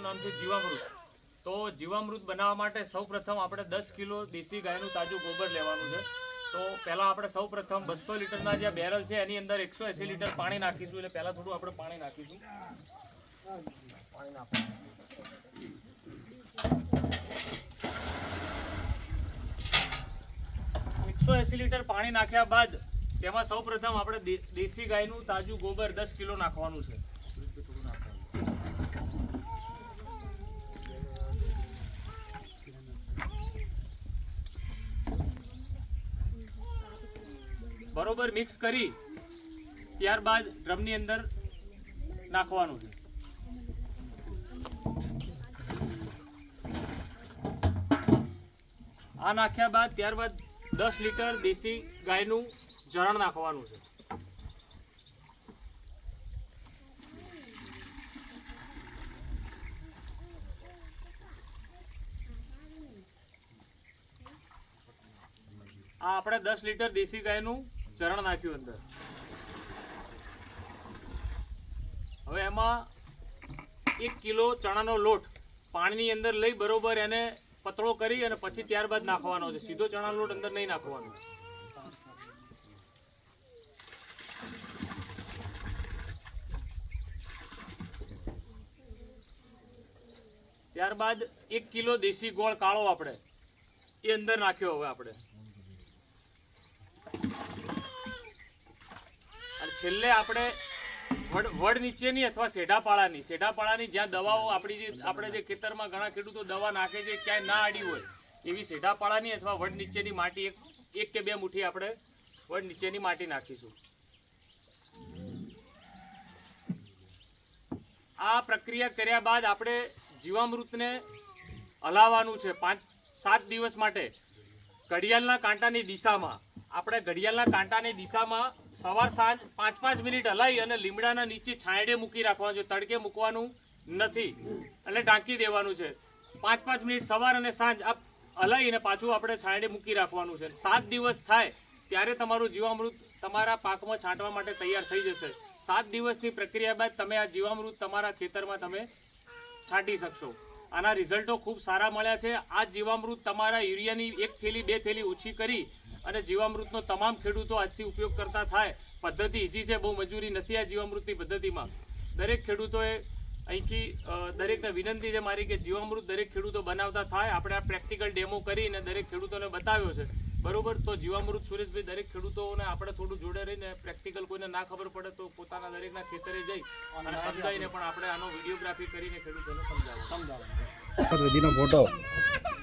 જેનું નામ છે જીવામૃત। તો જીવામૃત બનાવવા માટે સૌપ્રથમ આપણે 10 કિલો દેશી ગાયનું તાજું ગોબર લેવાનું છે। તો પહેલાં આપણે સૌપ્રથમ 200 લીટરના જે બેરલ છે એની અંદર 180 લીટર પાણી નાખીશું। એટલે પહેલાં થોડું આપણે પાણી નાખીશું। 180 લીટર પાણી નાખ્યા બાદ તેમાં સૌપ્રથમ આપણે દેશી ગાયનું તાજું ગોબર 10 કિલો નાખવાનું છે। બરોબર મિક્સ કરી ત્યારબાદ ડ્રમની અંદર નાખવાનું છે। આ નાખ્યા બાદ ત્યારબાદ 10 લીટર દેશી ગાયનું જરણ નાખવાનું છે। આ આપણે 10 લીટર દેશી ગાયનું ચરણ નાખ્યું અંદર। હવે એમાં 1 કિલો ચણાનો લોટ પાણીની અંદર લઈ બરોબર એને પતળો કરી અને પછી ત્યારબાદ નાખવાનો છે। સીધો ચણાનો લોટ અંદર નહીં નાખવાનો। ત્યારબાદ 1 કિલો દેશી ગોળ કાળો આપણે એ અંદર નાખ્યો। હવે આપણે અને છેલ્લે આપણે વડ નીચેની અથવા શેઢાપાળાની જ્યાં દવાઓ આપણે જે ખેતરમાં ઘણા ખેડૂતો દવા નાખે છે ક્યાંય ના આડી હોય એવી શેઢાપાળાની અથવા વડ નીચેની માટી એક કે બે મુઠ્ઠી આપણે વડ નીચેની માટી નાખીશું। આ પ્રક્રિયા કર્યા બાદ આપણે જીવામૃતને હલાવવાનું છે 5-7 દિવસ માટે ઘડિયાળના કાંટાની દિશામાં। આપણે ઘડિયાળના કાંટાની દિશામાં સવાર સાંજ 5-5 મિનિટ હલાવી અને લીમડાના નીચે છાંયડે મૂકી રાખવાનું છે। તડકે મૂકવાનું નથી એટલે ઢાંકી દેવાનું છે। 5-5 મિનિટ સવાર અને સાંજ હલાવીને પાછું આપણે છાંયડે મૂકી રાખવાનું છે। 7 દિવસ થાય ત્યારે તમારું જીવામૃત તમારા પાકમાં છાંટવા માટે તૈયાર થઈ જશે। 7 દિવસની પ્રક્રિયા બાદ તમે આ જીવામૃત તમારા ખેતરમાં તમે છાંટી શકશો। આના રિઝલ્ટો ખૂબ સારા મળ્યા છે। આ જીવામૃત તમારા યુરિયાની 1 થેલી 2 થેલી ઓછી કરી અને જીવામૃતનો તમામ ખેડૂતો આજથી ઉપયોગ કરતા થાય। પદ્ધતિ ઈજી છે, બહુ મજૂરી નથી આ જીવામૃતની પદ્ધતિમાં। દરેક ખેડૂતોએ અહીંથી દરેકને વિનંતી છે મારી કે જીવામૃત દરેક ખેડૂતો બનાવતા થાય। આપણે આ પ્રેક્ટિકલ ડેમો કરીને દરેક ખેડૂતોને બતાવ્યો છે બરોબર। તો જીવામૃત સુરેશભાઈ દરેક ખેડૂતોને આપણે થોડું જોડે રહીને પ્રેક્ટિકલ કોઈને ના ખબર પડે તો પોતાના દરેકના ખેતરે જઈ અને સમજાવીને પણ આપણે આનો વિડીયોગ્રાફી કરીને ખેડૂતોને સમજાવો। ફોટો